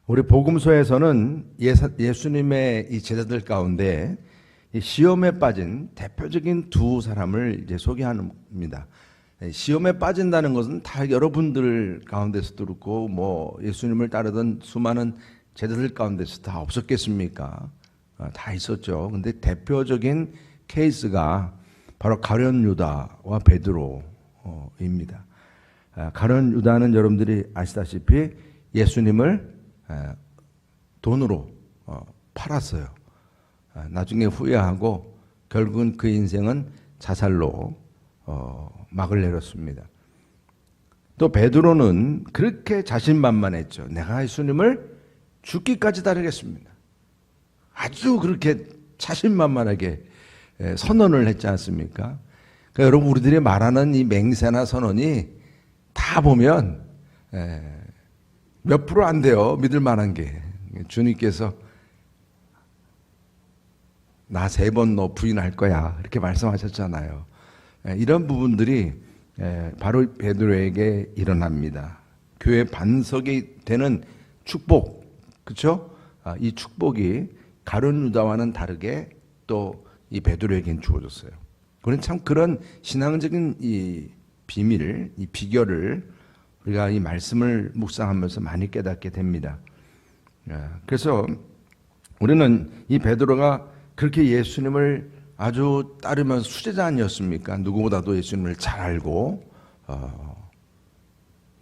우리 복음서에서는 예수님의 이 제자들 가운데 이 시험에 빠진 대표적인 두 사람을 이제 소개합니다. 시험에 빠진다는 것은 다 여러분들 가운데서도 그렇고 뭐 예수님을 따르던 수많은 제자들 가운데서 다 없었겠습니까? 다 있었죠. 근데 대표적인 케이스가 바로 가룟 유다와 베드로입니다. 가룟 유다는 여러분들이 아시다시피 예수님을 돈으로 팔았어요. 나중에 후회하고 결국은 그 인생은 자살로 막을 내렸습니다. 또 베드로는 그렇게 자신만만했죠. 내가 예수님을 죽기까지 따르겠습니다. 아주 그렇게 자신만만하게 선언을 했지 않습니까? 그러니까 여러분, 우리들이 말하는 이 맹세나 선언이 다 보면 몇 프로 안 돼요. 믿을 만한 게. 주님께서 나 3번 너 부인할 거야 이렇게 말씀하셨잖아요. 이런 부분들이 바로 베드로에게 일어납니다. 교회 반석이 되는 축복, 그렇죠? 이 축복이 가룟 유다와는 다르게 또 이 베드로에게는 주어졌어요. 우리는 참 그런 신앙적인 이 비밀, 이 비결을 우리가 이 말씀을 묵상하면서 많이 깨닫게 됩니다. 그래서 우리는 이 베드로가 그렇게 예수님을 아주 따르면서 수제자 아니었습니까? 누구보다도 예수님을 잘 알고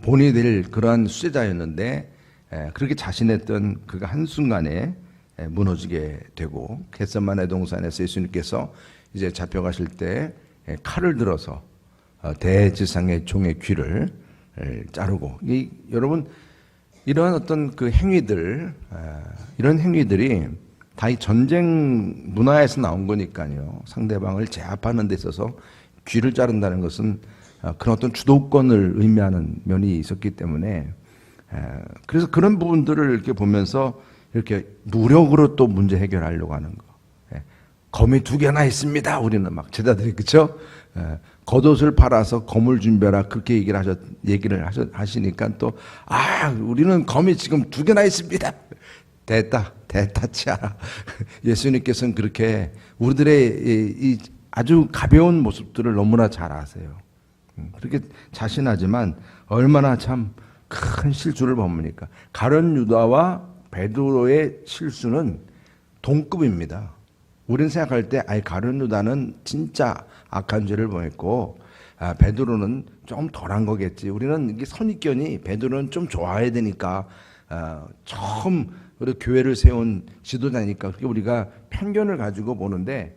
본이 될 그러한 수제자였는데 그렇게 자신했던 그가 한순간에 무너지게 되고, 겟세마네 동산에서 예수님께서 이제 잡혀가실 때 칼을 들어서 대지상의 종의 귀를 자르고, 여러분 이런 어떤 그 행위들, 이런 행위들이 다 이 전쟁 문화에서 나온 거니까요. 상대방을 제압하는 데 있어서 귀를 자른다는 것은 그런 어떤 주도권을 의미하는 면이 있었기 때문에, 그래서 그런 부분들을 이렇게 보면서 이렇게 무력으로 또 문제 해결하려고 하는 거. 검이 2개나 있습니다. 우리는 막 제자들이, 그렇죠? 겉옷을 팔아서 검을 준비하라 그렇게 얘기를 하시니까 또 우리는 검이 지금 2개나 있습니다. 됐다 치아라. 예수님께서는 그렇게 우리들의 이 아주 가벼운 모습들을 너무나 잘 아세요. 그렇게 자신하지만 얼마나 참 큰 실수를 범합니까? 가룟 유다와 베드로의 실수는 동급입니다. 우리는 생각할 때 가룟 유다는 진짜 악한 죄를 범했고 베드로는 좀 덜한 거겠지. 우리는 이게 선입견이 베드로는 좀 좋아해야 되니까 처음 우리 교회를 세운 지도자니까 그렇게 우리가 편견을 가지고 보는데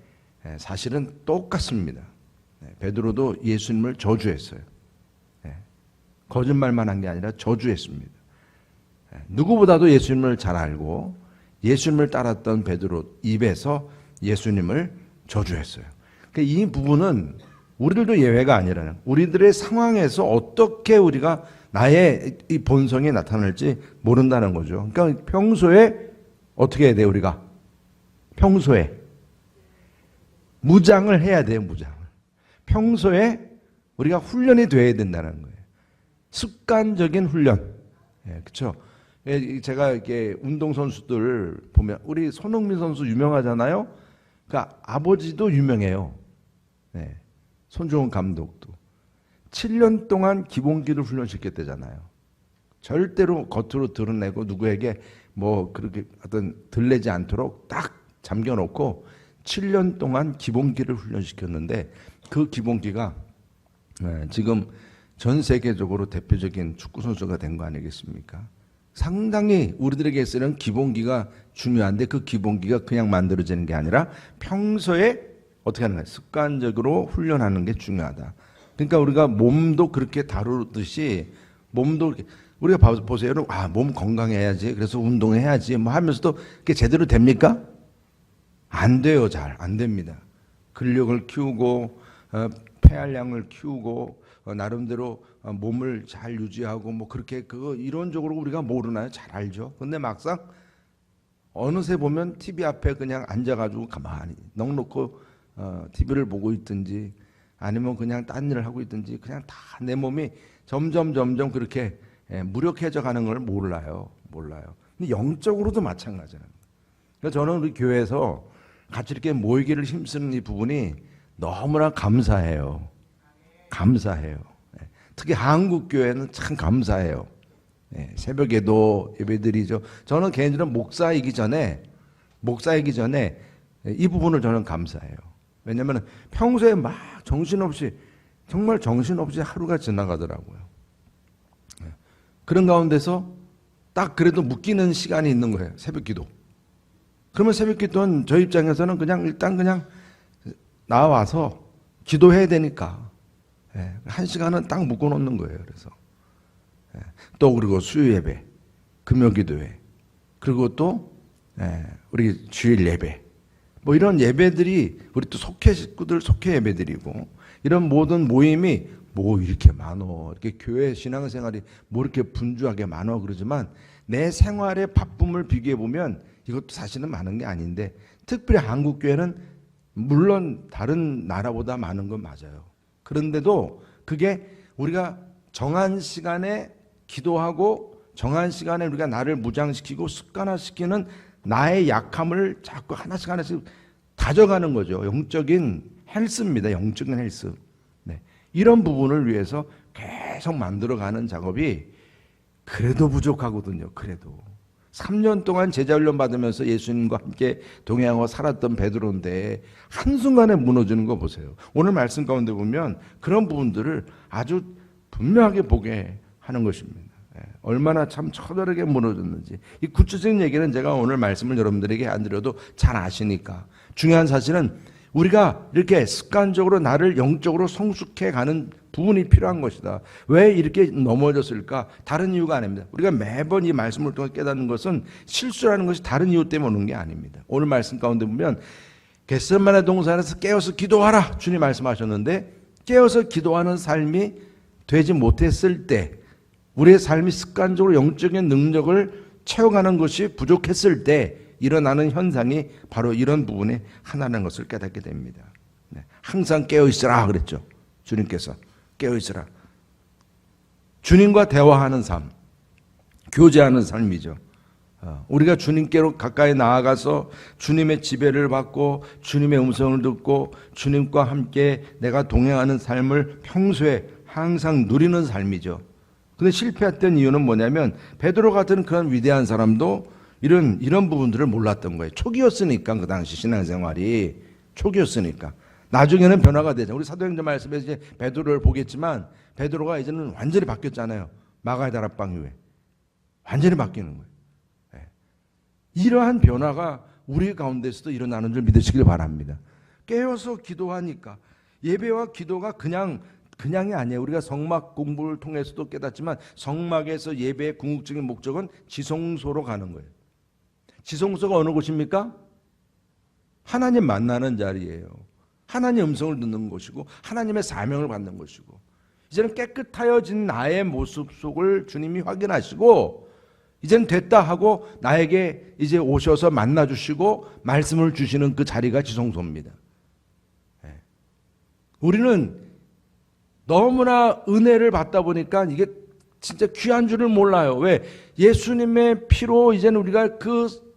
사실은 똑같습니다. 베드로도 예수님을 저주했어요. 거짓말만 한 게 아니라 저주했습니다. 누구보다도 예수님을 잘 알고 예수님을 따랐던 베드로 입에서 예수님을 저주했어요. 이 부분은 우리들도 예외가 아니라는, 우리들의 상황에서 어떻게 우리가 나의 이 본성이 나타날지 모른다는 거죠. 그러니까 평소에 어떻게 해야 돼요? 우리가 평소에 무장을 해야 돼요. 무장을 평소에 우리가 훈련이 돼야 된다는 거예요. 습관적인 훈련. 그렇죠? 제가 이렇게 운동선수들 보면 우리 손흥민 선수 유명하잖아요. 그러니까 아버지도 유명해요. 손정훈 감독도 7년 동안 기본기를 훈련시켰대잖아요. 절대로 겉으로 드러내고 누구에게 뭐 그렇게 어떤 들리지 않도록 딱 잠겨놓고 7년 동안 기본기를 훈련시켰는데 그 기본기가 지금 전 세계적으로 대표적인 축구 선수가 된 거 아니겠습니까? 상당히 우리들에게 쓰는 기본기가 중요한데 그 기본기가 그냥 만들어지는 게 아니라 평소에 어떻게 하는 거야? 습관적으로 훈련하는 게 중요하다. 그러니까 우리가 몸도 그렇게 다루듯이 몸도 우리가 보세요. 몸 건강해야지. 그래서 운동해야지. 뭐 하면서도 그게 제대로 됩니까? 안 돼요. 잘 안 됩니다. 근력을 키우고 폐활량을 키우고 나름대로 몸을 잘 유지하고 뭐 그렇게 그거 이론적으로 우리가 모르나요? 잘 알죠. 근데 막상 어느새 보면 TV 앞에 그냥 앉아가지고 가만히 넋놓고 TV를 보고 있든지 아니면 그냥 딴 일을 하고 있든지 그냥 다 내 몸이 점점 그렇게 무력해져 가는 걸 몰라요. 근데 영적으로도 마찬가지라는 거예요. 그래서 저는 우리 교회에서 같이 이렇게 모이기를 힘쓰는 이 부분이 너무나 감사해요. 감사해요. 특히 한국 교회는 참 감사해요. 새벽에도 예배드리죠. 저는 개인적으로 목사이기 전에 이 부분을 저는 감사해요. 왜냐하면 평소에 막 정신없이 정말 정신없이 하루가 지나가더라고요. 그런 가운데서 딱 그래도 묶이는 시간이 있는 거예요. 새벽기도. 그러면 새벽기도는 저 입장에서는 일단 나와서 기도해야 되니까 한 시간은 딱 묶어놓는 거예요. 그래서 또 그리고 수요예배, 금요기도회, 그리고 또 우리 주일 예배, 뭐 이런 예배들이 우리 또 속회 식구들 속회 예배드리고 이런 모든 모임이 뭐 이렇게 많어, 이렇게 교회 신앙생활이 뭐 이렇게 분주하게 많어 그러지만 내 생활의 바쁨을 비교해 보면 이것도 사실은 많은 게 아닌데, 특별히 한국 교회는 물론 다른 나라보다 많은 건 맞아요. 그런데도 그게 우리가 정한 시간에 기도하고 정한 시간에 우리가 나를 무장시키고 습관화시키는 나의 약함을 자꾸 하나씩 다져가는 거죠. 영적인 헬스입니다. 영적인 헬스. 이런 부분을 위해서 계속 만들어가는 작업이 그래도 부족하거든요. 그래도 3년 동안 제자훈련 받으면서 예수님과 함께 동행하고 살았던 베드로인데 한순간에 무너지는 거 보세요. 오늘 말씀 가운데 보면 그런 부분들을 아주 분명하게 보게 하는 것입니다. 얼마나 참 처절하게 무너졌는지. 이 구체적인 얘기는 제가 오늘 말씀을 여러분들에게 안 드려도 잘 아시니까. 중요한 사실은 우리가 이렇게 습관적으로 나를 영적으로 성숙해 가는 부분이 필요한 것이다. 왜 이렇게 넘어졌을까? 다른 이유가 아닙니다. 우리가 매번 이 말씀을 통해 깨닫는 것은 실수라는 것이 다른 이유 때문에 오는 게 아닙니다. 오늘 말씀 가운데 보면 겟세마네 동산에서 깨어서 기도하라 주님 말씀하셨는데, 깨어서 기도하는 삶이 되지 못했을 때, 우리의 삶이 습관적으로 영적인 능력을 채워가는 것이 부족했을 때 일어나는 현상이 바로 이런 부분에 하나라는 것을 깨닫게 됩니다. 항상 깨어있으라 그랬죠. 주님께서 깨어있으라. 주님과 대화하는 삶, 교제하는 삶이죠. 우리가 주님께로 가까이 나아가서 주님의 지배를 받고 주님의 음성을 듣고 주님과 함께 내가 동행하는 삶을 평소에 항상 누리는 삶이죠. 근데 실패했던 이유는 뭐냐면 베드로 같은 그런 위대한 사람도 이런 부분들을 몰랐던 거예요. 초기였으니까, 그 당시 신앙생활이 초기였으니까. 나중에는 변화가 되죠. 우리 사도행전 말씀에서 이제 베드로를 보겠지만 베드로가 이제는 완전히 바뀌었잖아요. 마가의 다락방 이후에 완전히 바뀌는 거예요. 이러한 변화가 우리 가운데서도 일어나는 줄 믿으시길 바랍니다. 깨어서 기도하니까 예배와 기도가 그냥이 아니에요. 우리가 성막 공부를 통해서도 깨닫지만 성막에서 예배의 궁극적인 목적은 지성소로 가는 거예요. 지성소가 어느 곳입니까? 하나님 만나는 자리예요. 하나님 음성을 듣는 곳이고 하나님의 사명을 받는 곳이고, 이제는 깨끗하여진 나의 모습 속을 주님이 확인하시고 이제는 됐다 하고 나에게 이제 오셔서 만나주시고 말씀을 주시는 그 자리가 지성소입니다. 우리는 너무나 은혜를 받다 보니까 이게 진짜 귀한 줄을 몰라요. 왜? 예수님의 피로 이제는 우리가 그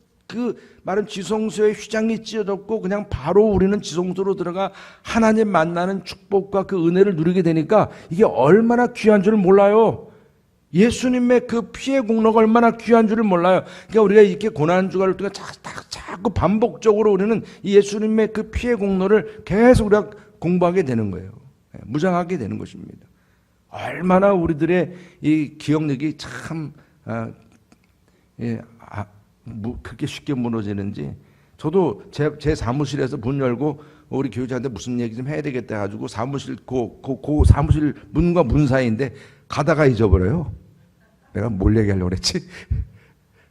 마른 지성소에 휘장이 찢어졌고 그냥 바로 우리는 지성소로 들어가 하나님 만나는 축복과 그 은혜를 누리게 되니까 이게 얼마나 귀한 줄을 몰라요. 예수님의 그 피의 공로가 얼마나 귀한 줄을 몰라요. 그러니까 우리가 이렇게 고난주간을 통해 자꾸 반복적으로 우리는 이 예수님의 그 피의 공로를 계속 우리가 공부하게 되는 거예요. 무장하게 되는 것입니다. 얼마나 우리들의 이 기억력이 참 그렇게 쉽게 무너지는지. 저도 제 사무실에서 문 열고 우리 교육자한테 무슨 얘기 좀 해야 되겠다 해가지고 사무실 그 사무실 문과 문 사이인데 가다가 잊어버려요. 내가 뭘 얘기하려고 그랬지?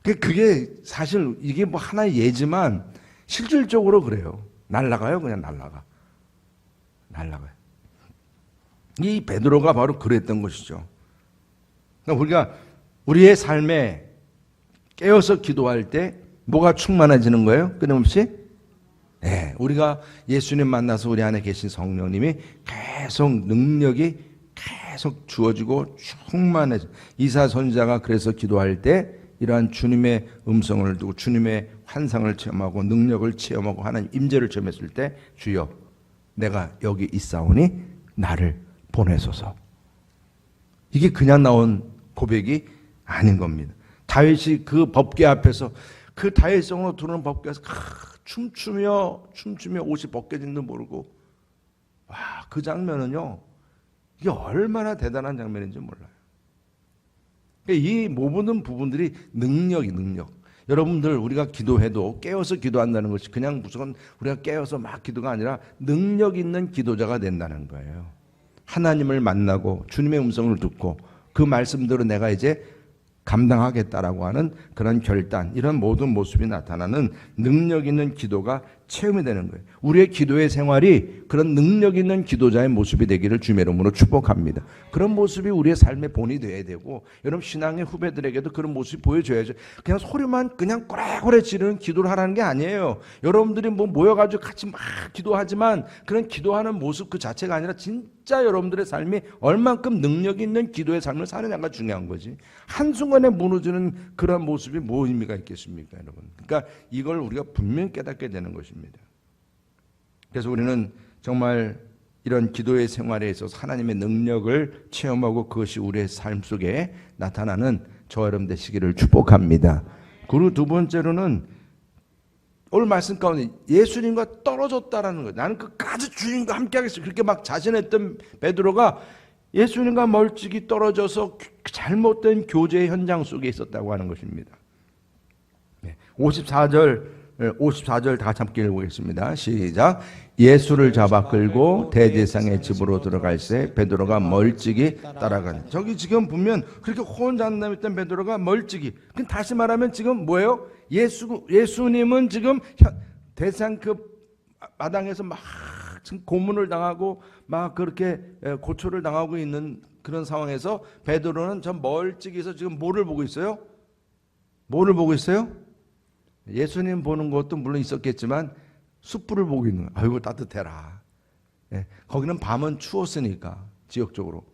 그게 사실 이게 뭐 하나의 예지만 실질적으로 그래요. 날아가요. 그냥 날아가요. 이 베드로가 바로 그랬던 것이죠. 그러니까 우리가 우리의 삶에 깨어서 기도할 때 뭐가 충만해지는 거예요? 끊임없이? 네, 우리가 예수님 만나서 우리 안에 계신 성령님이 계속 능력이 계속 주어지고 충만해져. 이사 선지자가 그래서 기도할 때 이러한 주님의 음성을 두고 주님의 환상을 체험하고 능력을 체험하고 하나님 임재를 체험했을 때 주여 내가 여기 있사오니 나를 보내소서. 이게 그냥 나온 고백이 아닌 겁니다. 다윗이 그 법궤 앞에서 그 다윗성으로 들어오는 법궤에서 춤추며 옷이 벗겨진도 모르고 와, 그 장면은요 이게 얼마나 대단한 장면인지 몰라요. 이 모든 부분들이 능력. 여러분들 우리가 기도해도 깨어서 기도한다는 것이 그냥 무조건 우리가 깨어서 막 기도가 아니라 능력 있는 기도자가 된다는 거예요. 하나님을 만나고 주님의 음성을 듣고 그 말씀대로 내가 이제 감당하겠다라고 하는 그런 결단, 이런 모든 모습이 나타나는 능력 있는 기도가 체험이 되는 거예요. 우리의 기도의 생활이 그런 능력 있는 기도자의 모습이 되기를 주님의 이름으로 축복합니다. 그런 모습이 우리의 삶의 본이 되어야 되고, 여러분 신앙의 후배들에게도 그런 모습이 보여줘야죠. 그냥 소리만 그냥 꼬래꼬래 지르는 기도를 하라는 게 아니에요. 여러분들이 뭐 모여가지고 같이 막 기도하지만 그런 기도하는 모습 그 자체가 아니라 진짜 여러분들의 삶이 얼만큼 능력 있는 기도의 삶을 사느냐가 중요한 거지. 한순간에 무너지는 그런 모습이 뭐 의미가 있겠습니까, 여러분? 그러니까 이걸 우리가 분명히 깨닫게 되는 것입니다. 그래서 우리는 정말 이런 기도의 생활에 있어서 하나님의 능력을 체험하고 그것이 우리의 삶 속에 나타나는 저와 여러분 되시기를 축복합니다. 그리고 두 번째로는 오늘 말씀 가운데 예수님과 떨어졌다라는 거예요. 나는 끝까지 주님과 함께 하겠어. 그렇게 막 자신했던 베드로가 예수님과 멀찍이 떨어져서 잘못된 교제의 현장 속에 있었다고 하는 것입니다. 54절 다 같이 함께 읽어보겠습니다. 시작. 예수를 잡아 끌고 대제사장의 집으로 들어갈새 베드로가 멀찍이 따라가니. 저기 지금 보면 그렇게 호언장담했던 베드로가 멀찍이. 그럼 다시 말하면 지금 뭐예요? 예수님은 지금 대상 그 마당에서 막 지금 고문을 당하고 막 그렇게 고초를 당하고 있는 그런 상황에서 베드로는 저 멀찍이서 지금 뭐를 보고 있어요? 뭐를 보고 있어요? 예수님 보는 것도 물론 있었겠지만 숯불을 보고 있는 거예요. 아이고 따뜻해라. 거기는 밤은 추웠으니까 지역적으로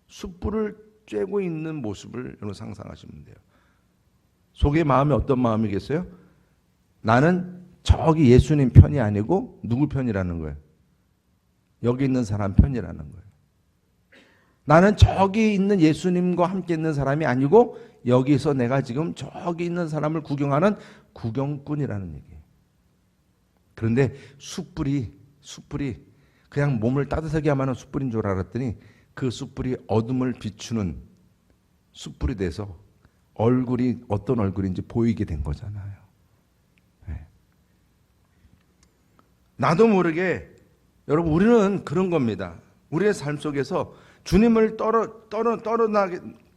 숯불을 쬐고 있는 모습을 여러분 상상하시면 돼요. 속의 마음이 어떤 마음이겠어요? 나는 저기 예수님 편이 아니고 누구 편이라는 거예요? 여기 있는 사람 편이라는 거예요. 나는 저기 있는 예수님과 함께 있는 사람이 아니고 여기서 내가 지금 저기 있는 사람을 구경하는 구경꾼이라는 얘기예요. 그런데 숯불이 그냥 몸을 따뜻하게 하면 숯불인 줄 알았더니 그 숯불이 어둠을 비추는 숯불이 돼서 얼굴이 어떤 얼굴인지 보이게 된 거잖아요. 네. 나도 모르게 여러분 우리는 그런 겁니다. 우리의 삶 속에서 주님을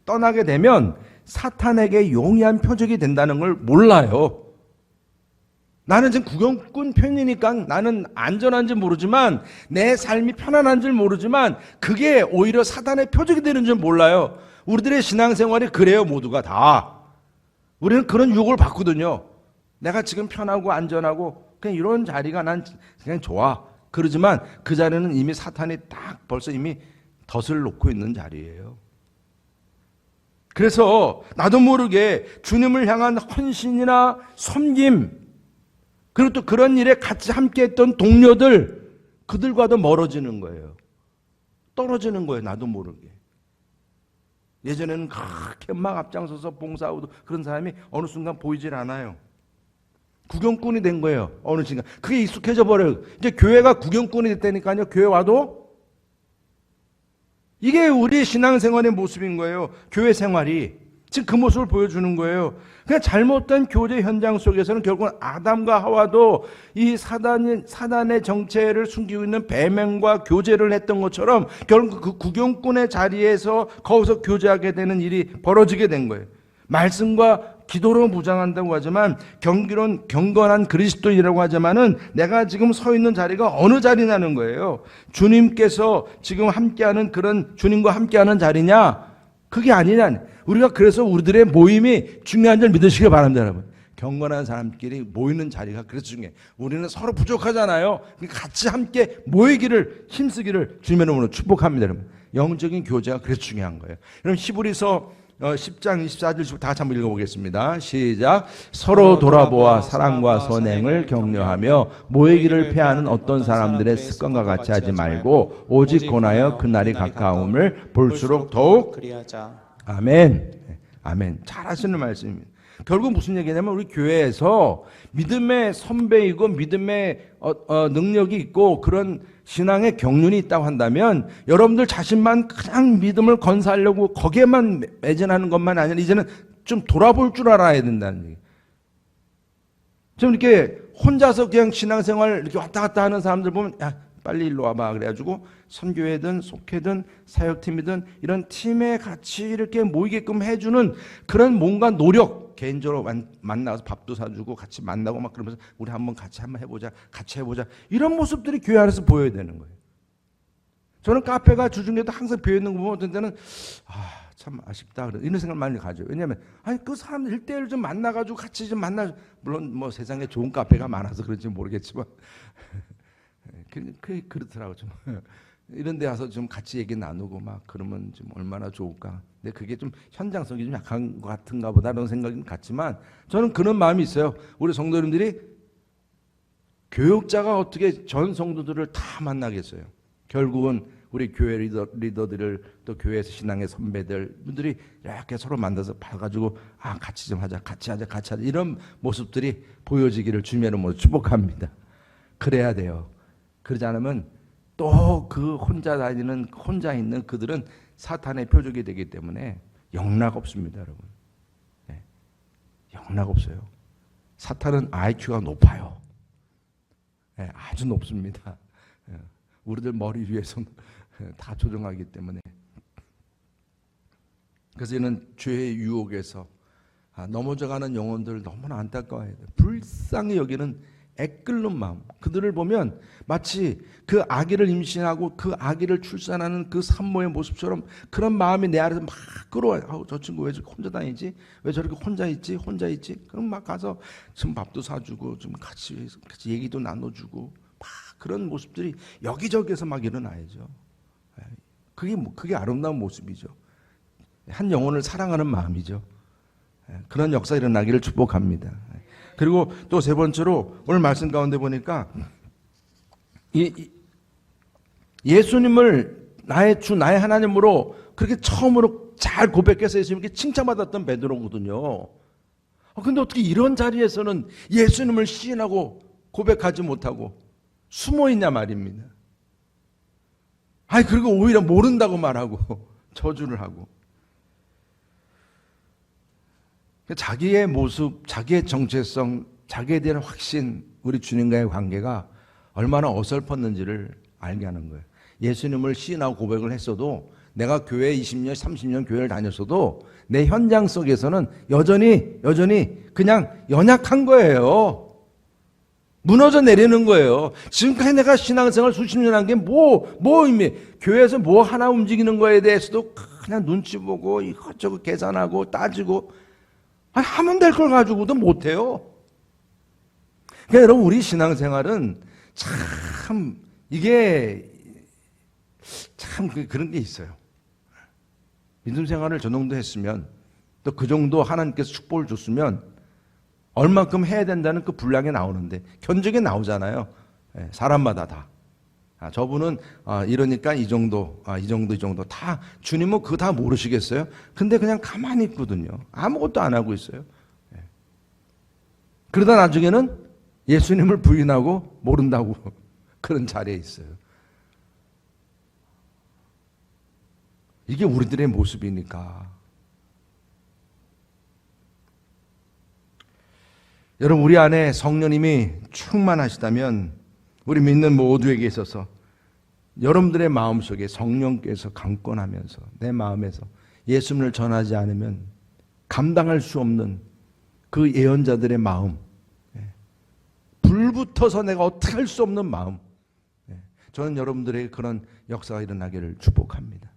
떠나게 되면 사탄에게 용이한 표적이 된다는 걸 몰라요. 나는 지금 구경꾼 편이니까 나는 안전한지 모르지만 내 삶이 편안한지 모르지만 그게 오히려 사탄의 표적이 되는 줄 몰라요. 우리들의 신앙생활이 그래요. 모두가 다. 우리는 그런 유혹을 받거든요. 내가 지금 편하고 안전하고 그냥 이런 자리가 난 그냥 좋아. 그러지만 그 자리는 이미 사탄이 딱 벌써 이미 덫을 놓고 있는 자리예요. 그래서 나도 모르게 주님을 향한 헌신이나 섬김, 그리고 또 그런 일에 같이 함께했던 동료들, 그들과도 멀어지는 거예요. 떨어지는 거예요. 나도 모르게. 예전에는 그렇게 막 앞장서서 봉사하고 그런 사람이 어느 순간 보이질 않아요. 구경꾼이 된 거예요. 어느 순간. 그게 익숙해져 버려요. 이제 교회가 구경꾼이 됐다니까요. 교회 와도. 이게 우리 신앙생활의 모습인 거예요. 교회 생활이. 지금 그 모습을 보여주는 거예요. 그냥 잘못된 교제 현장 속에서는 결국은 아담과 하와도 이 사단의 정체를 숨기고 있는 배명과 교제를 했던 것처럼 결국 그 구경꾼의 자리에서 거기서 교제하게 되는 일이 벌어지게 된 거예요. 말씀과 기도로 무장한다고 하지만 경건한 그리스도인이라고 하지만은 내가 지금 서 있는 자리가 어느 자리냐는 거예요. 주님께서 지금 함께하는 그런 주님과 함께하는 자리냐? 그게 아니냐. 우리가 그래서 우리들의 모임이 중요한 줄 믿으시길 바랍니다, 여러분. 경건한 사람끼리 모이는 자리가 그래서 중요해요. 우리는 서로 부족하잖아요. 같이 함께 모이기를 힘쓰기를 주님의 이름으로 축복합니다, 여러분. 영적인 교제가 그래서 중요한 거예요. 여러분 히브리서 10장 24절 다 같이 한번 읽어보겠습니다. 시작. 서로 돌아보아 사랑과 선행을 격려하며 모이기를 패하는 어떤 사람들의 습관과 같이 하지 말고 오직 권하여 그날이 가까움을 볼수록 더욱 그리하자. 아멘. 아멘. 잘 하시는 말씀입니다. 결국 무슨 얘기냐면 우리 교회에서 믿음의 선배이고 믿음의 능력이 있고 그런 신앙의 경륜이 있다고 한다면 여러분들 자신만 그냥 믿음을 건사하려고 거기에만 매진하는 것만 아니라 이제는 좀 돌아볼 줄 알아야 된다는 얘기예요. 좀 이렇게 혼자서 그냥 신앙생활 이렇게 왔다 갔다 하는 사람들 보면 야 빨리 일로 와봐 그래가지고 선교회든 속회든 사역팀이든 이런 팀에 같이 이렇게 모이게끔 해주는 그런 뭔가 노력, 개인적으로 만나서 밥도 사주고 같이 만나고 막 그러면서 우리 한번 같이 한번 해보자, 같이 해보자 이런 모습들이 교회 안에서 보여야 되는 거예요. 저는 카페가 주중에도 항상 비어 있는 거 보면 어떤 때는 참 아쉽다 이런 생각 많이 가져요. 왜냐하면 아니 그 사람들 1대1 좀 만나가지고 같이 좀 만나, 물론 뭐 세상에 좋은 카페가 많아서 그런지 모르겠지만 그렇더라고 좀. 이런 데 와서 좀 같이 얘기 나누고 막 그러면 좀 얼마나 좋을까. 근데 그게 좀 현장성이 좀 약한 것 같은가 보다 이런 생각이 같지만 저는 그런 마음이 있어요. 우리 성도님들이 교육자가 어떻게 전 성도들을 다 만나겠어요. 결국은 우리 교회 리더들을 또 교회에서 신앙의 선배들 분들이 이렇게 서로 만나서 봐가지고 같이 좀 하자, 같이 하자, 같이 하자 이런 모습들이 보여지기를 주님의 이름으로 축복합니다. 그래야 돼요. 그러지 않으면 또 그 혼자 있는 그들은 사탄의 표적이 되기 때문에 영락 없습니다, 여러분. 네. 영락 없어요. 사탄은 IQ가 높아요. 네, 아주 높습니다. 우리들 머리 위에서 다 조종하기 때문에. 그래서 이는 죄의 유혹에서 넘어져가는 영혼들 너무나 안타까워해요. 불쌍히 여기는 애끓는 마음. 그들을 보면 마치 그 아기를 임신하고 그 아기를 출산하는 그 산모의 모습처럼 그런 마음이 내 안에서 막 끌어와요. 저 친구 왜 저렇게 혼자 다니지? 왜 저렇게 혼자 있지? 그럼 막 가서 좀 밥도 사주고 좀 같이 얘기도 나눠주고 막 그런 모습들이 여기저기에서 막 일어나야죠. 그게 아름다운 모습이죠. 한 영혼을 사랑하는 마음이죠. 그런 역사 일어나기를 축복합니다. 그리고 또 세 번째로 오늘 말씀 가운데 보니까 예수님을 나의 주 나의 하나님으로 그렇게 처음으로 잘 고백해서 예수님께 칭찬받았던 베드로거든요. 근데 어떻게 이런 자리에서는 예수님을 시인하고 고백하지 못하고 숨어 있냐 말입니다. 그리고 오히려 모른다고 말하고 저주를 하고 자기의 모습, 자기의 정체성, 자기에 대한 확신, 우리 주님과의 관계가 얼마나 어설펐는지를 알게 하는 거예요. 예수님을 시인하고 고백을 했어도 내가 교회 20년, 30년 교회를 다녔어도 내 현장 속에서는 여전히 그냥 연약한 거예요. 무너져 내리는 거예요. 지금까지 내가 신앙생활 수십 년 한 게 뭐 의미? 교회에서 뭐 하나 움직이는 거에 대해서도 그냥 눈치 보고 이것저것 계산하고 따지고 하면 될 걸 가지고도 못해요. 그러니까 여러분 우리 신앙생활은 참 이게 참 그런 게 있어요. 믿음 생활을 저 정도 했으면 또 그 정도 하나님께서 축복을 줬으면 얼마큼 해야 된다는 그 분량이 나오는데 견적이 나오잖아요. 사람마다 다. 저분은 이러니까 이 정도 다 주님은 그거 다 모르시겠어요? 근데 그냥 가만히 있거든요. 아무것도 안 하고 있어요. 그러다 나중에는 예수님을 부인하고 모른다고 그런 자리에 있어요. 이게 우리들의 모습이니까. 여러분 우리 안에 성령님이 충만하시다면 우리 믿는 모두에게 있어서 여러분들의 마음속에 성령께서 강권하면서 내 마음에서 예수님을 전하지 않으면 감당할 수 없는 그 예언자들의 마음, 불붙어서 내가 어떻게 할 수 없는 마음, 저는 여러분들의 그런 역사가 일어나기를 축복합니다.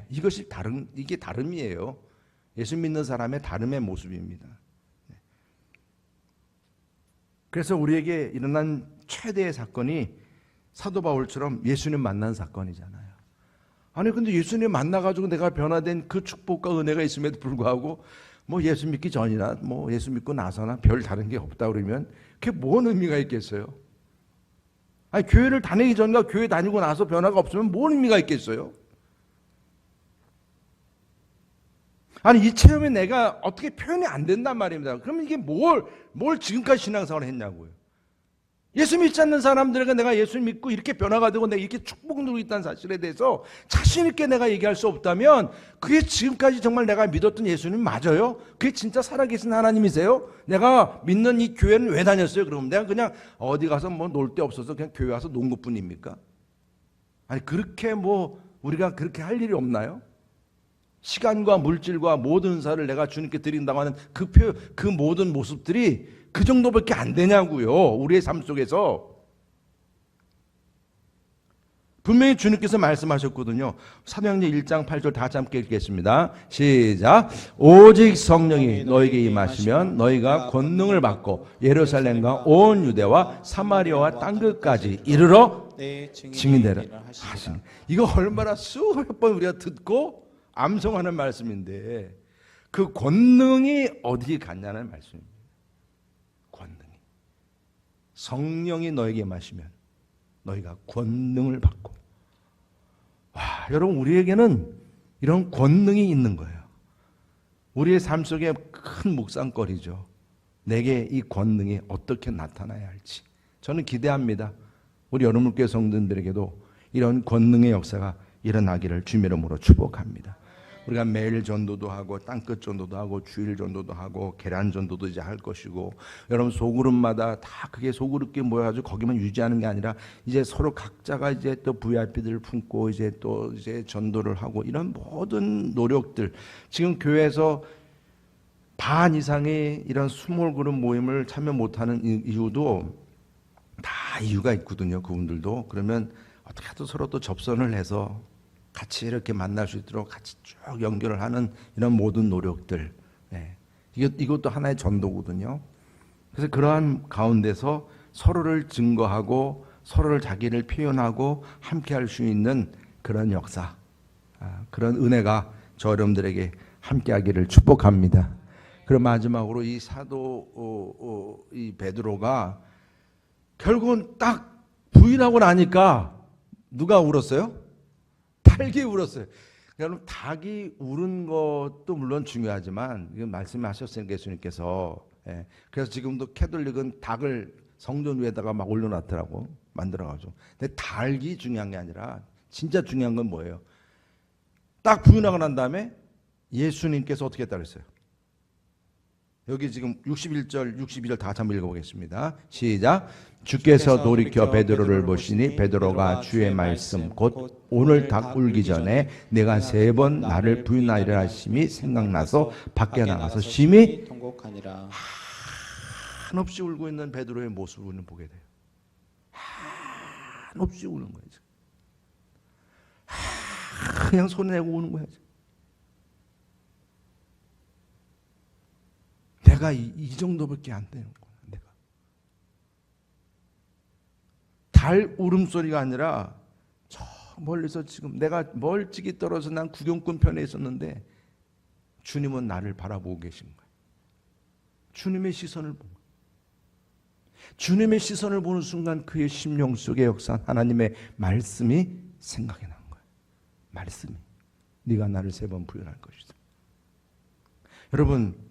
이게 다름이에요. 예수 믿는 사람의 다름의 모습입니다. 그래서 우리에게 일어난 최대의 사건이 사도 바울처럼 예수님 만난 사건이잖아요. 아니 근데 예수님 만나가지고 내가 변화된 그 축복과 은혜가 있음에도 불구하고 뭐 예수 믿기 전이나 뭐 예수 믿고 나서나 별 다른 게 없다 그러면 그게 뭔 의미가 있겠어요? 아니 교회를 다니기 전과 교회 다니고 나서 변화가 없으면 뭔 의미가 있겠어요? 아니 이 체험이 내가 어떻게 표현이 안 된단 말입니다. 그러면 이게 뭘 지금까지 신앙생활을 했냐고요. 예수 믿지 않는 사람들에게 내가 예수 믿고 이렇게 변화가 되고 내가 이렇게 축복을 누리고 있다는 사실에 대해서 자신 있게 내가 얘기할 수 없다면 그게 지금까지 정말 내가 믿었던 예수님 맞아요? 그게 진짜 살아계신 하나님이세요? 내가 믿는 이 교회는 왜 다녔어요? 그러면 내가 그냥 어디 가서 뭐 놀 데 없어서 그냥 교회 와서 논 것뿐입니까? 아니 그렇게 뭐 우리가 그렇게 할 일이 없나요? 시간과 물질과 모든 은사를 내가 주님께 드린다고 하는 그 모든 모습들이 그 정도밖에 안 되냐고요. 우리의 삶 속에서. 분명히 주님께서 말씀하셨거든요. 사도행전 1장 8절 다 함께 읽겠습니다. 시작. 오직 성령이 너에게 임하시면 너희가 권능을 받고 예루살렘과 온 유대와 사마리아와 땅끝까지 이르러 증인되라 하시니. 이거 얼마나 수백 번 우리가 듣고 암송하는 말씀인데 그 권능이 어디 갔냐는 말씀입니다. 권능이. 성령이 너에게 임하시면 너희가 권능을 받고. 와, 여러분 우리에게는 이런 권능이 있는 거예요. 우리의 삶 속에 큰 묵상거리죠. 내게 이 권능이 어떻게 나타나야 할지. 저는 기대합니다. 우리 여러분께 성도들에게도 이런 권능의 역사가 일어나기를 주님의 이름으로 축복합니다. 우리가 매일 전도도 하고 땅끝 전도도 하고 주일 전도도 하고 계란 전도도 이제 할 것이고 여러분 소그룹마다 다 그게 소그룹끼리 모여가지고 거기만 유지하는 게 아니라 이제 서로 각자가 이제 또 VIP들을 품고 이제 또 이제 전도를 하고 이런 모든 노력들 지금 교회에서 반 이상의 이런 스몰 그룹 모임을 참여 못하는 이유도 다 이유가 있거든요. 그분들도 그러면 어떻게 해도 서로 또 접선을 해서 같이 이렇게 만날 수 있도록 같이 쭉 연결을 하는 이런 모든 노력들, 이것도 하나의 전도거든요. 그래서 그러한 가운데서 서로를 증거하고 서로를 자기를 표현하고 함께할 수 있는 그런 역사, 그런 은혜가 저 여러분들에게 함께하기를 축복합니다. 그럼 마지막으로 이 사도 이 베드로가 결국은 딱 부인하고 나니까 누가 울었어요? 닭이 울었어요. 여러분 닭이 우는 것도 물론 중요하지만 이건 말씀하셨으니까 예수님께서 그래서 지금도 캐톨릭은 닭을 성전 위에다가 막 올려놨더라고 만들어가지고. 근데 닭이 중요한 게 아니라 진짜 중요한 건 뭐예요? 딱 부인하고 난 다음에 예수님께서 어떻게 했다고 했어요? 여기 지금 61절, 62절 다 같이 한번 읽어보겠습니다. 시작. 주께서 돌이켜 베드로를 보시니 베드로가 주의 말씀 곧 오늘 닭 울기 전에 내가 3번 나를 부인하리라 하심이 생각나서 밖에 나가서 심히 통곡하니라. 한없이 울고 있는 베드로의 모습을 보게 돼요. 한없이 우는 거예요. 그냥 손 내고 우는 거예요. 내가 이 정도밖에 안 되는 거야. 내가 달 울음소리가 아니라 저 멀리서 지금 내가 멀찍이 떨어져 난 구경꾼 편에 있었는데 주님은 나를 바라보고 계신 거예요. 주님의 시선을 보고 주님의 시선을 보는 순간 그의 심령 속에 역사한 하나님의 말씀이 생각이 난 거예요. 말씀이 네가 나를 3번 부인할 것이다. 여러분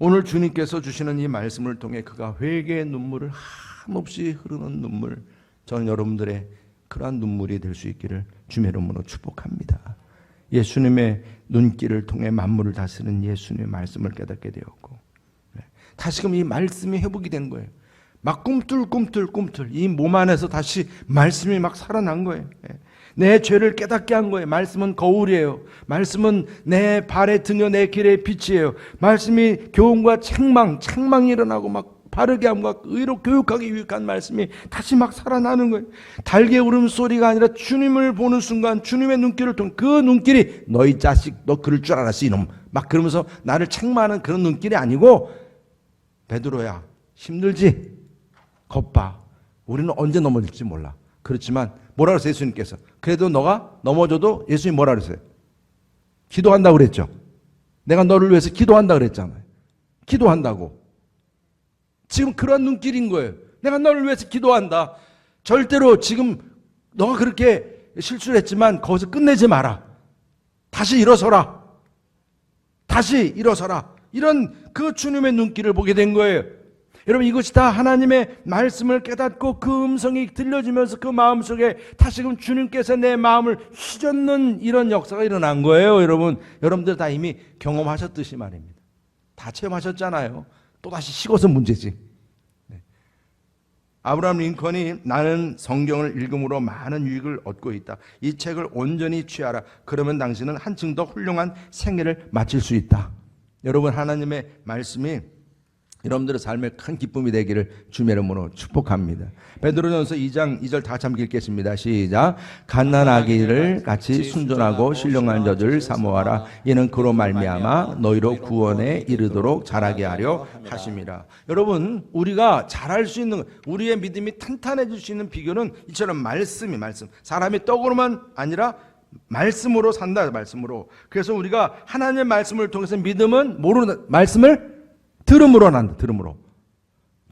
오늘 주님께서 주시는 이 말씀을 통해 그가 회개의 눈물을 한없이 흐르는 눈물, 저는 여러분들의 그러한 눈물이 될 수 있기를 주님의 이름으로 축복합니다. 예수님의 눈길을 통해 만물을 다스리는 예수님의 말씀을 깨닫게 되었고 다시금 이 말씀이 회복이 된 거예요. 막 꿈틀 이 몸 안에서 다시 말씀이 막 살아난 거예요. 내 죄를 깨닫게 한 거예요. 말씀은 거울이에요. 말씀은 내 발의 등여 내 길의 빛이에요. 말씀이 교훈과 책망이 일어나고 막 바르게 함과 의로 교육하기 유익한 말씀이 다시 막 살아나는 거예요. 달개 울음소리가 아니라 주님을 보는 순간 주님의 눈길을 통해 그 눈길이 너희 자식 너 그럴 줄 알았어 이놈 막 그러면서 나를 책망하는 그런 눈길이 아니고 힘들지? 겁봐. 우리는 언제 넘어질지 몰라. 그렇지만 뭐라 그랬어요? 예수님께서. 그래도 너가 넘어져도 예수님 뭐라 그랬어요? 기도한다고 그랬죠. 내가 너를 위해서 기도한다 그랬잖아요. 기도한다고. 지금 그런 눈길인 거예요. 내가 너를 위해서 기도한다. 절대로 지금 너가 그렇게 실수를 했지만 거기서 끝내지 마라. 다시 일어서라. 다시 일어서라. 이런 그 주님의 눈길을 보게 된 거예요. 여러분, 이것이 다 하나님의 말씀을 깨닫고 그 음성이 들려지면서 그 마음속에 다시금 주님께서 내 마음을 휘젓는 이런 역사가 일어난 거예요. 여러분들 다 이미 경험하셨듯이 말입니다. 다 체험하셨잖아요. 또다시 식어서 문제지. 아브라함 링컨이 나는 성경을 읽음으로 많은 유익을 얻고 있다. 이 책을 온전히 취하라. 그러면 당신은 한층 더 훌륭한 생애를 마칠 수 있다. 여러분, 하나님의 말씀이 여러분들의 삶에 큰 기쁨이 되기를 주님의 이름으로 축복합니다. 베드로전서 2장 2절 다 같이 함께 읽겠습니다. 시작. 갓난아기를 같이 순전하고 신령한 저들 사모하라. 이는 그로 말미암아 너희로 구원에 이르도록 자라게 하려 하심이라. 여러분, 우리가 잘할 수 있는, 우리의 믿음이 탄탄해질 수 있는 비결은 이처럼 말씀. 사람이 떡으로만 아니라 말씀으로 산다. 말씀으로. 그래서 우리가 하나님의 말씀을 통해서 믿음은 모르는 말씀을 들음으로 난다.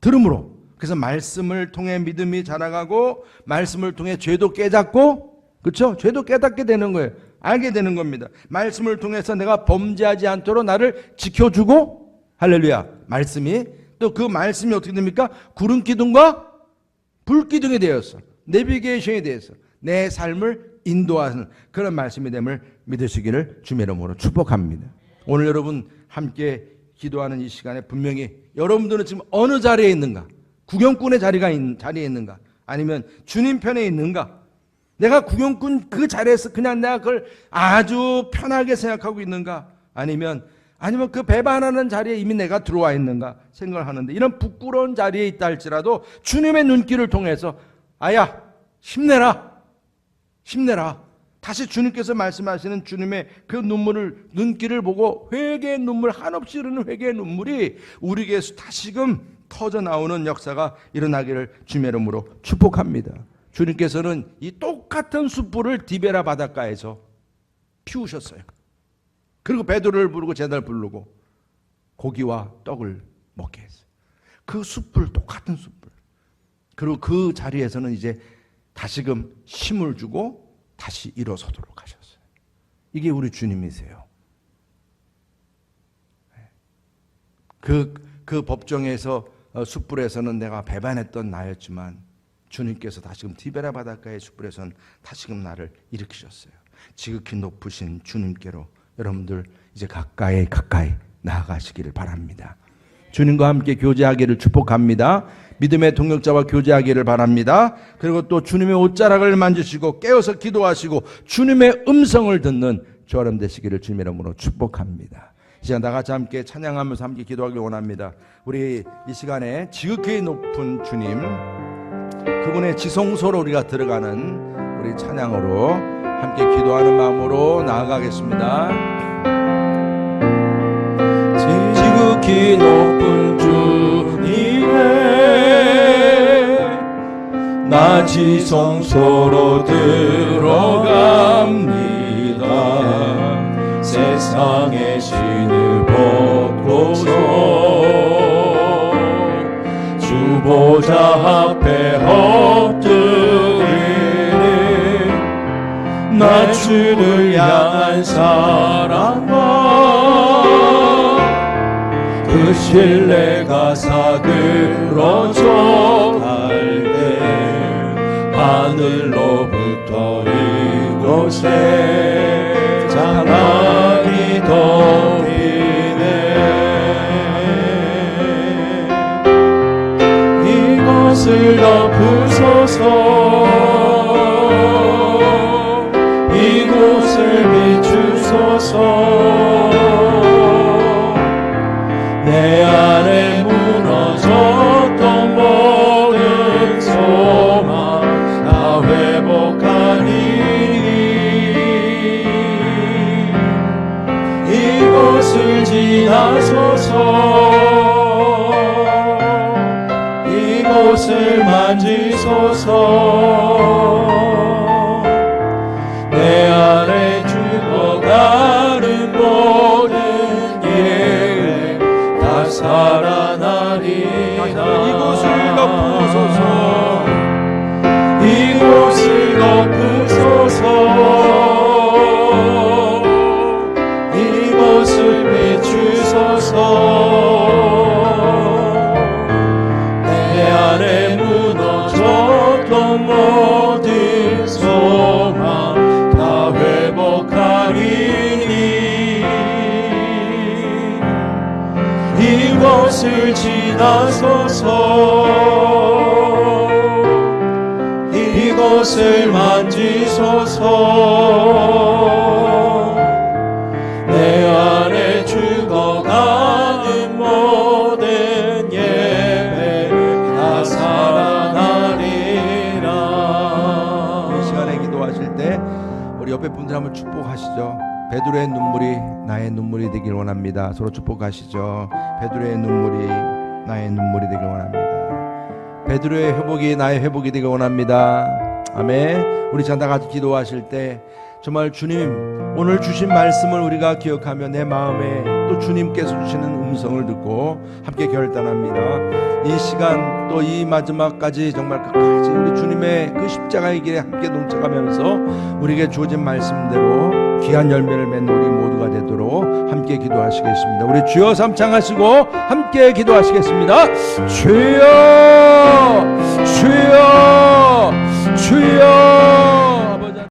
들음으로. 그래서 말씀을 통해 믿음이 자라가고 말씀을 통해 죄도 깨닫고, 그렇죠? 죄도 깨닫게 되는 거예요. 알게 되는 겁니다. 말씀을 통해서 내가 범죄하지 않도록 나를 지켜주고, 할렐루야. 말씀이 또 그 말씀이 어떻게 됩니까? 구름 기둥과 불 기둥이 되었어. 내비게이션이 되어서 내 삶을 인도하는 그런 말씀이 됨을 믿으시기를 주님의 이름으로 축복합니다. 오늘 여러분 함께 기도하는 이 시간에 분명히 여러분들은 지금 어느 자리에 있는가? 구경꾼의 자리에 있는가? 아니면 주님 편에 있는가? 내가 구경꾼 그 자리에서 그냥 내가 그걸 아주 편하게 생각하고 있는가? 아니면 그 배반하는 자리에 이미 내가 들어와 있는가 생각을 하는데, 이런 부끄러운 자리에 있다 할지라도 주님의 눈길을 통해서 아야, 힘내라. 다시 주님께서 말씀하시는 주님의 그 눈길을 보고 회개의 눈물, 한없이 흐르는 회개의 눈물이 우리에게서 다시금 터져 나오는 역사가 일어나기를 주님의 이름으로 축복합니다. 주님께서는 이 똑같은 숯불을 디베라 바닷가에서 피우셨어요. 그리고 베드로를 부르고 제자를 부르고 고기와 떡을 먹게 했어요. 그 숯불, 똑같은 숯불. 그리고 그 자리에서는 이제 다시금 힘을 주고 다시 일어서도록 하셨어요. 이게 우리 주님이세요. 그 법정에서 숯불에서는 내가 배반했던 나였지만 주님께서 다시금 티베라 바닷가의 숯불에서는 다시금 나를 일으키셨어요. 지극히 높으신 주님께로 여러분들 이제 가까이 나아가시기를 바랍니다. 주님과 함께 교제하기를 축복합니다. 믿음의 동역자와 교제하기를 바랍니다. 그리고 또 주님의 옷자락을 만지시고 깨어서 기도하시고 주님의 음성을 듣는 저 여러분 되시기를 주님의 이름으로 축복합니다. 이 시간 다 같이 함께 찬양하면서 함께 기도하길 원합니다. 우리 이 시간에 지극히 높은 주님, 그분의 지성소로 우리가 들어가는 우리 찬양으로 함께 기도하는 마음으로 나아가겠습니다. 지극히 높은 주님의 나 지성소로 들어갑니다. 세상의 신을 벗고서 주 보좌 앞에 엎드리는 나 주를 향한 사랑과 그 신뢰가 사그러져 갈 때 하늘로부터 이곳에 장막이 덮이네. 이것을 덮으소서, 이곳을 비추소서. 내 안에 무너졌던 모든 소망 다 회복하니 이곳을 지나소서, 이곳을 만지소서. 모든 예배 다 살아나리라. 이곳을 덮으소서. 이곳을 덮으소서. 이곳을 비추소서. 내 안에 무너졌던 모든 소망 다 회복하리니. 이곳을 지나소서. 이곳을 만지소서. 내 안에 죽어가는 모든 예배 다 살아나리라. 이 시간에 기도하실 때 우리 옆에 분들 한번 축복하시죠. 베드로의 눈물이 나의 눈물이 되길 원합니다. 서로 축복하시죠. 베드로의 눈물이 나의 눈물이 되길 원합니다. 베드로의 회복이 나의 회복이 되길 원합니다. 아멘. 우리 다 같이 기도하실 때 정말 주님 오늘 주신 말씀을 우리가 기억하며 내 마음에 또 주님께서 주시는 음성을 듣고 함께 결단합니다. 이 시간 또 이 마지막까지 정말 끝까지 우리 주님의 그 십자가의 길에 함께 동참하면서 우리에게 주어진 말씀대로 귀한 열매를 맺는 우리 모두가 되도록 함께 기도하시겠습니다. 우리 주여 삼창하시고 함께 기도하시겠습니다. 주여 주여 주여